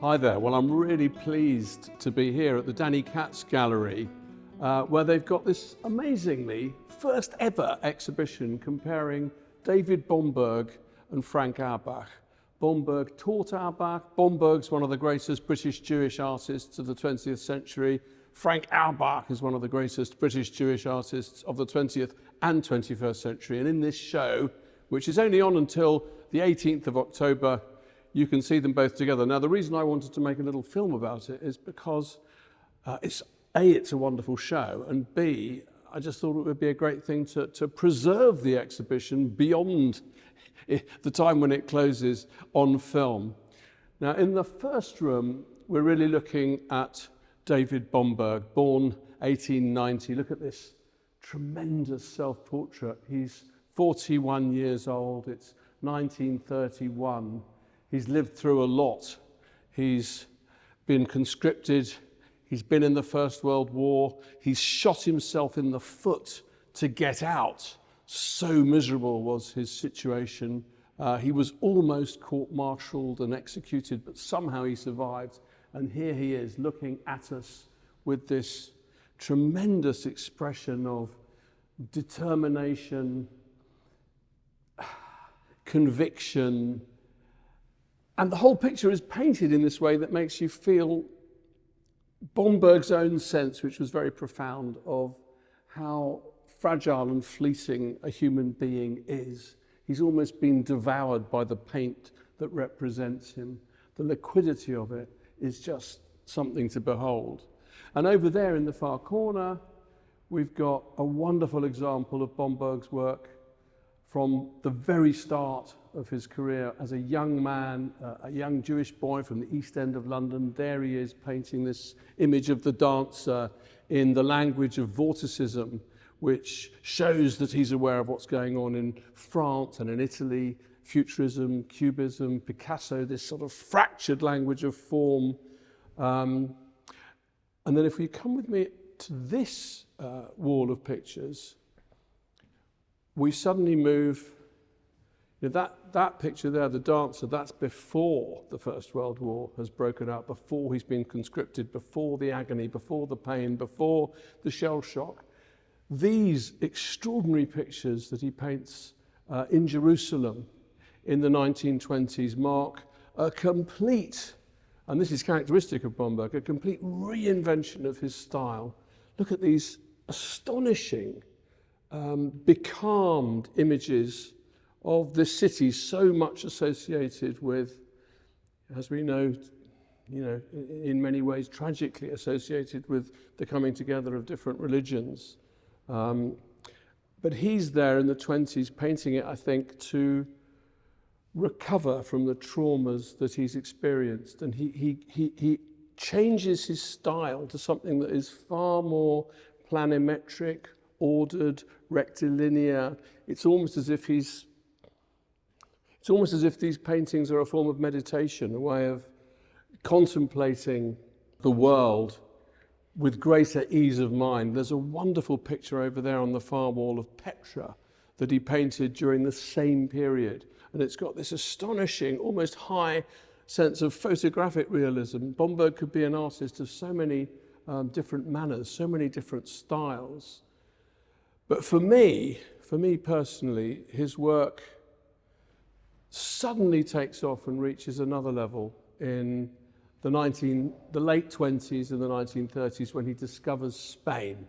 Hi there. Well, I'm really pleased to be here at the Daniel Katz Gallery, where they've got this amazingly first ever exhibition comparing David Bomberg and Frank Auerbach. Bomberg taught Auerbach. Bomberg's one of the greatest British Jewish artists of the 20th century. Frank Auerbach is one of the greatest British Jewish artists of the 20th and 21st century. And in this show, which is only on until the 18th of October, you can see them both together. Now, the reason I wanted to make a little film about it is because it's a wonderful show, and B, I just thought it would be a great thing to preserve the exhibition beyond the time when it closes on film. Now, in the first room, we're really looking at David Bomberg, born 1890. Look at this tremendous self-portrait. He's 41 years old. It's 1931. He's lived through a lot. He's been conscripted. He's been in the First World War. He's shot himself in the foot to get out. So miserable was his situation. He was almost court-martialed and executed, but somehow he survived. And here he is looking at us with this tremendous expression of determination, conviction, and the whole picture is painted in this way that makes you feel Bomberg's own sense, which was very profound, of how fragile and fleeting a human being is. He's almost been devoured by the paint that represents him. The liquidity of it is just something to behold. And over there in the far corner, we've got a wonderful example of Bomberg's work from the very start of his career as a young man, a young Jewish boy from the East End of London. There he is painting this image of the dancer in the language of vorticism, which shows that he's aware of what's going on in France and in Italy, futurism, cubism, Picasso, this sort of fractured language of form. And then if you come with me to this wall of pictures, we suddenly move, that picture there, the dancer, that's before the First World War has broken out, before he's been conscripted, before the agony, before the pain, before the shell shock. These extraordinary pictures that he paints in Jerusalem in the 1920s mark a complete, and this is characteristic of Bomberg, a complete reinvention of his style. Look at these astonishing becalmed images of this city, so much associated with, as we know, in many ways tragically associated with the coming together of different religions. But he's there in the 20s painting it, I think, to recover from the traumas that he's experienced. And he changes his style to something that is far more planimetric, ordered, rectilinear. It's almost as if these paintings are a form of meditation, a way of contemplating the world with greater ease of mind. There's a wonderful picture over there on the far wall of Petra that he painted during the same period. And it's got this astonishing, almost high sense of photographic realism. Bomberg could be an artist of so many different manners, so many different styles. But for me personally, his work suddenly takes off and reaches another level in the late 20s and the 1930s when he discovers Spain.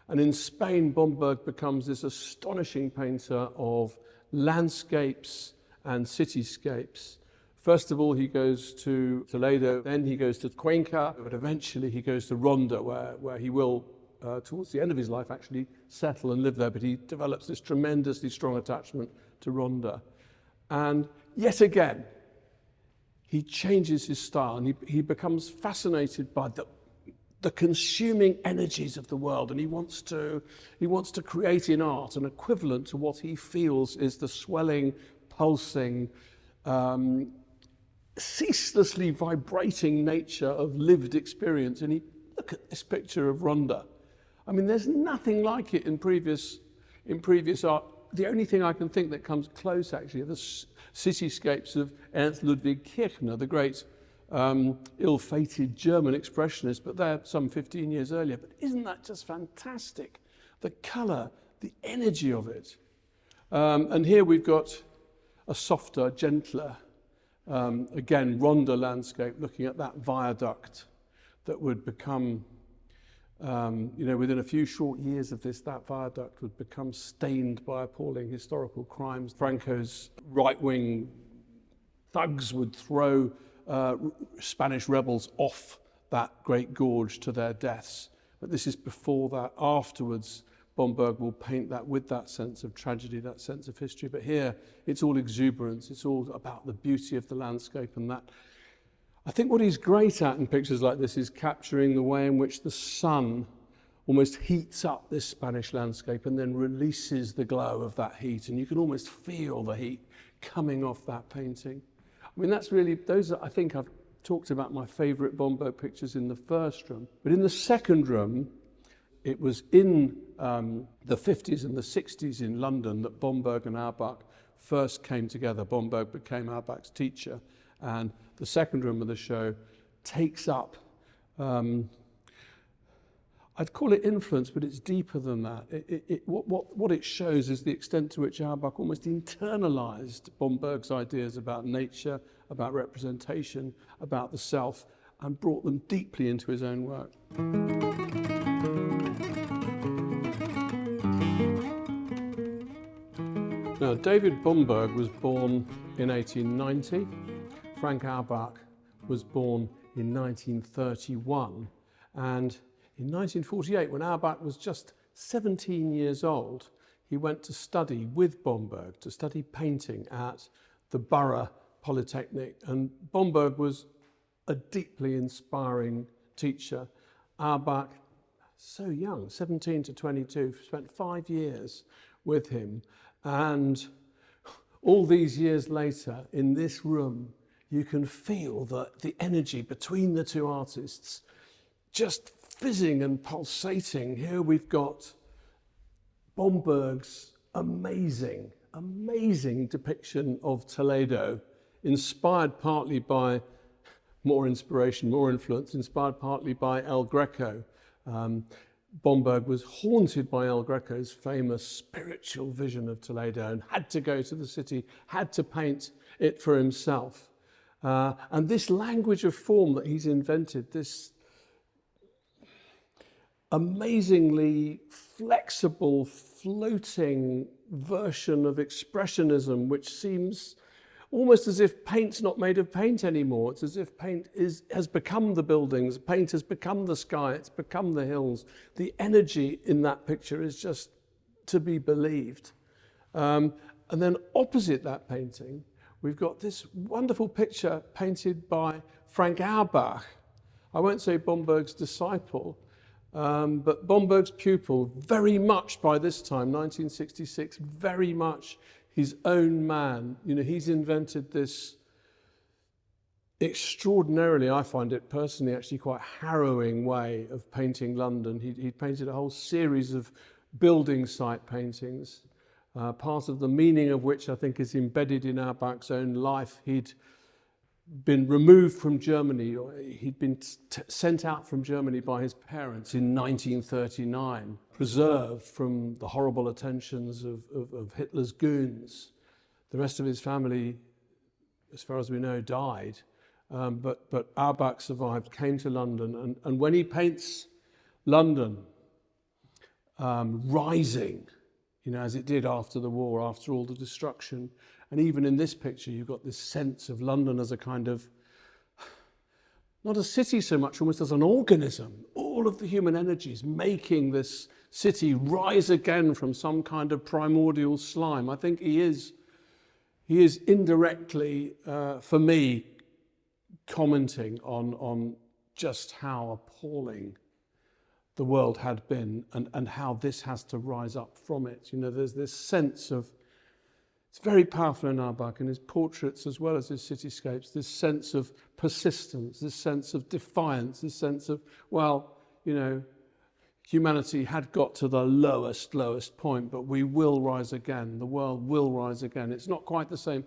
And in Spain, Bomberg becomes this astonishing painter of landscapes and cityscapes. First of all, he goes to Toledo, then he goes to Cuenca, but eventually he goes to Ronda, where he will, towards the end of his life, actually settle and live there, but he develops this tremendously strong attachment to Ronda. And yet again, he changes his style, and he becomes fascinated by the consuming energies of the world, and he wants to create in art an equivalent to what he feels is the swelling, pulsing, ceaselessly vibrating nature of lived experience. And look at this picture of Ronda. I mean, there's nothing like it in previous art. The only thing I can think that comes close, actually, are the cityscapes of Ernst Ludwig Kirchner, the great ill-fated German expressionists, but they're some 15 years earlier. But isn't that just fantastic? The colour, the energy of it. And here we've got a softer, gentler, again, ronder landscape, looking at that viaduct that would become, within a few short years of this, that viaduct would become stained by appalling historical crimes. Franco's right-wing thugs would throw Spanish rebels off that great gorge to their deaths. But this is before that. Afterwards, Bomberg will paint that with that sense of tragedy, that sense of history. But here, it's all exuberance. It's all about the beauty of the landscape. And that, I think what he's great at in pictures like this is capturing the way in which the sun almost heats up this Spanish landscape and then releases the glow of that heat. And you can almost feel the heat coming off that painting. I mean, that's really, those are, I think I've talked about my favourite Bomberg pictures in the first room. But in the second room, it was in the 50s and the 60s in London that Bomberg and Auerbach first came together. Bomberg became Auerbach's teacher, and the second room of the show takes up, I'd call it influence, but it's deeper than that. What it shows is the extent to which Auerbach almost internalized Bomberg's ideas about nature, about representation, about the self, and brought them deeply into his own work. Now, David Bomberg was born in 1890. Frank Auerbach was born in 1931. And in 1948, when Auerbach was just 17 years old, he went to study with Bomberg, to study painting at the Borough Polytechnic. And Bomberg was a deeply inspiring teacher. Auerbach, so young, 17 to 22, spent 5 years with him. And all these years later, in this room, you can feel the energy between the two artists just fizzing and pulsating. Here we've got Bomberg's amazing depiction of Toledo, inspired partly by more inspiration, more influence, inspired partly by El Greco. Bomberg was haunted by El Greco's famous spiritual vision of Toledo and had to go to the city, had to paint it for himself. And this language of form that he's invented, this amazingly flexible, floating version of expressionism, which seems almost as if paint's not made of paint anymore. It's as if paint has become the buildings, paint has become the sky, it's become the hills. The energy in that picture is just to be believed. And then opposite that painting, we've got this wonderful picture painted by Frank Auerbach. I won't say Bomberg's disciple, but Bomberg's pupil, very much by this time, 1966, very much his own man. You know, he's invented this extraordinarily, I find it personally actually quite harrowing way of painting London. He painted a whole series of building site paintings, part of the meaning of which I think is embedded in Auerbach's own life. He'd been removed from Germany, or he'd been sent out from Germany by his parents in 1939, preserved from the horrible attentions of Hitler's goons. The rest of his family, as far as we know, died, but Auerbach survived, came to London, and when he paints London rising, you know, as it did after the war, after all the destruction. And even in this picture, you've got this sense of London as a kind of, not a city so much, almost as an organism. All of the human energies making this city rise again from some kind of primordial slime. I think he is indirectly, for me, commenting on just how appalling the world had been and how this has to rise up from it. You know, there's this sense of, it's very powerful in Auerbach, in his portraits as well as his cityscapes, this sense of persistence, this sense of defiance, this sense of, well, you know, humanity had got to the lowest point, but we will rise again. The world will rise again. It's not quite the same.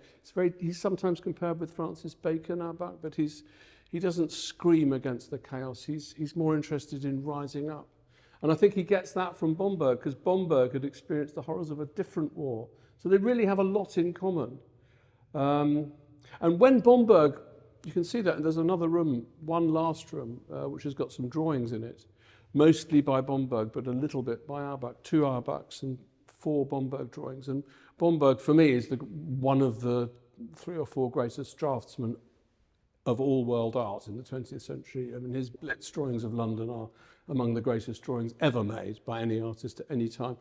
He's sometimes compared with Francis Bacon, Auerbach, but he's he doesn't scream against the chaos. He's more interested in rising up. And I think he gets that from Bomberg, because Bomberg had experienced the horrors of a different war. So they really have a lot in common. And when Bomberg, you can see that there's another room, one last room, which has got some drawings in it, mostly by Bomberg, but a little bit by Auerbach, 2 Auerbachs and 4 Bomberg drawings. And Bomberg, for me, is one of the 3 or 4 greatest draftsmen of all world art in the 20th century. I mean, his Blitz drawings of London are among the greatest drawings ever made by any artist at any time.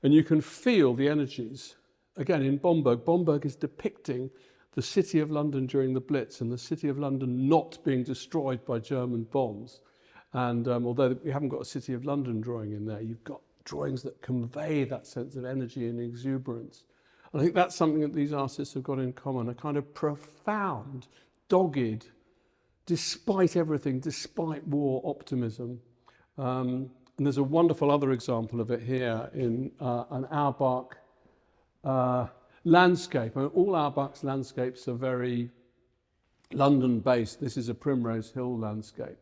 And you can feel the energies. Again, in Bomberg, Bomberg is depicting the city of London during the Blitz and the city of London not being destroyed by German bombs. And although we haven't got a City of London drawing in there, you've got drawings that convey that sense of energy and exuberance. And I think that's something that these artists have got in common, a kind of profound, dogged, despite everything, despite war, optimism. And there's a wonderful other example of it here in an Auerbach landscape. I mean, all Auerbach's landscapes are very London-based. This is a Primrose Hill landscape.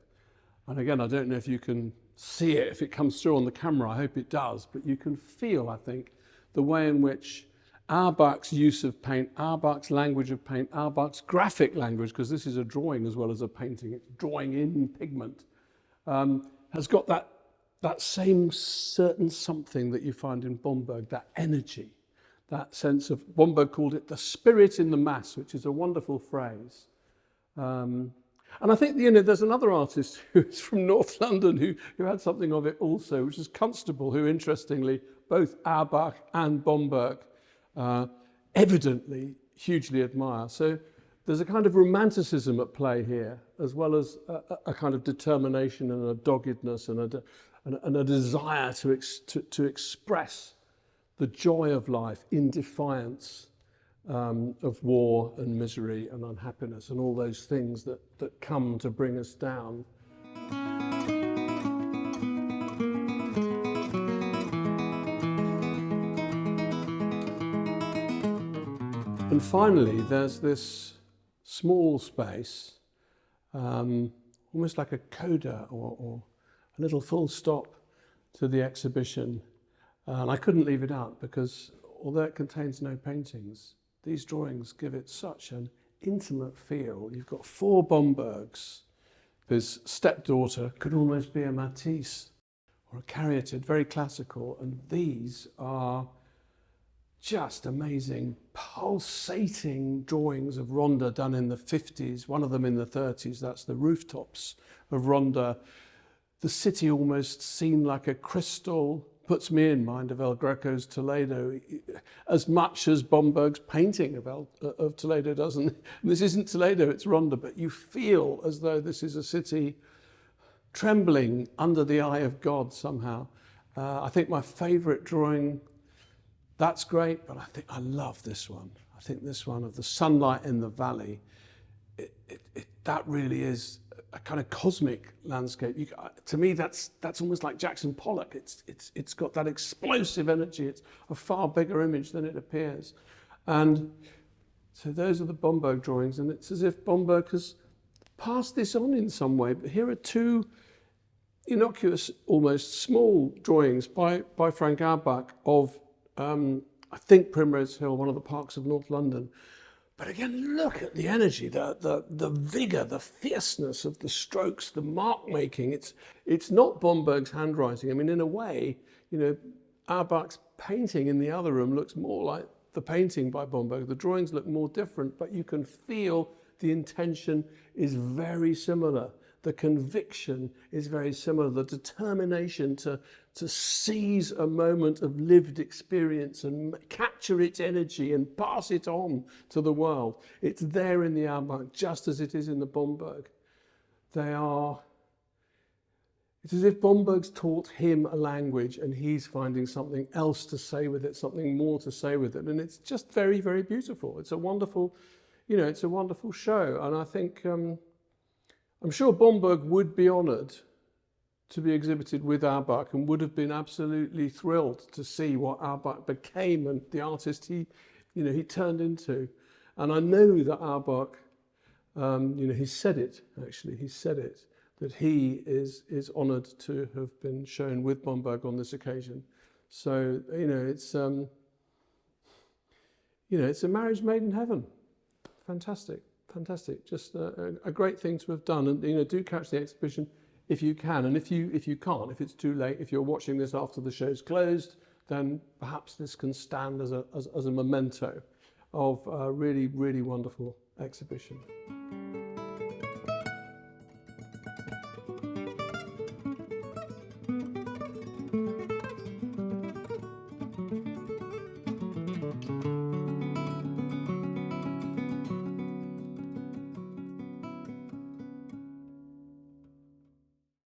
And again, I don't know if you can see it, if it comes through on the camera, I hope it does, but you can feel, I think, the way in which Auerbach's use of paint, Auerbach's language of paint, Auerbach's graphic language, because this is a drawing as well as a painting, it's drawing in pigment, has got that same certain something that you find in Bomberg, that energy, that sense of, Bomberg called it the spirit in the mass, which is a wonderful phrase. And I think, there's another artist who's from North London who had something of it also, which is Constable, who interestingly, both Auerbach and Bomberg evidently hugely admire. So there's a kind of romanticism at play here, as well as a kind of determination and a doggedness and a desire to express the joy of life in defiance of war and misery and unhappiness and all those things that come to bring us down. And finally, there's this small space, almost like a coda or a little full stop to the exhibition. And I couldn't leave it out because although it contains no paintings, these drawings give it such an intimate feel. You've got 4 Bombergs. His stepdaughter could almost be a Matisse or a Caryatid, very classical. And these are just amazing, pulsating drawings of Ronda done in the 50s, one of them in the 30s. That's the rooftops of Ronda. The city almost seemed like a crystal. Puts me in mind of El Greco's Toledo as much as Bomberg's painting of Toledo does. And this isn't Toledo, it's Ronda, but you feel as though this is a city trembling under the eye of God somehow. I think my favourite drawing, that's great, but I love this one. I think this one of the sunlight in the valley, that really is a kind of cosmic landscape. To me, that's almost like Jackson Pollock. It's got that explosive energy. It's a far bigger image than it appears. And so those are the Bomberg drawings, and it's as if Bomberg has passed this on in some way. But here are 2 innocuous, almost small drawings by Frank Auerbach of, I think, Primrose Hill, one of the parks of North London. But again, look at the energy, the vigour, the fierceness of the strokes, the mark making. It's not Bomberg's handwriting. I mean, in a way, Auerbach's painting in the other room looks more like the painting by Bomberg. The drawings look more different, but you can feel the intention is very similar. The conviction is very similar. The determination to seize a moment of lived experience and capture its energy and pass it on to the world. It's there in the Auerbach, just as it is in the Bomberg. It's as if Bomberg's taught him a language and he's finding something else to say with it, something more to say with it. And it's just very, very beautiful. It's a wonderful, it's a wonderful show. And I think, I'm sure Bomberg would be honoured to be exhibited with Auerbach and would have been absolutely thrilled to see what Auerbach became and the artist he turned into. And I know that Auerbach You know, he said it, actually, he said it, that he is honoured to have been shown with Bomberg on this occasion. So, you know, it's a marriage made in heaven. Fantastic, fantastic. Just a great thing to have done. And, you know, do catch the exhibition if you can. And if you can't, if it's too late, if you're watching this after the show's closed, then perhaps this can stand as a memento of a really, really wonderful exhibition.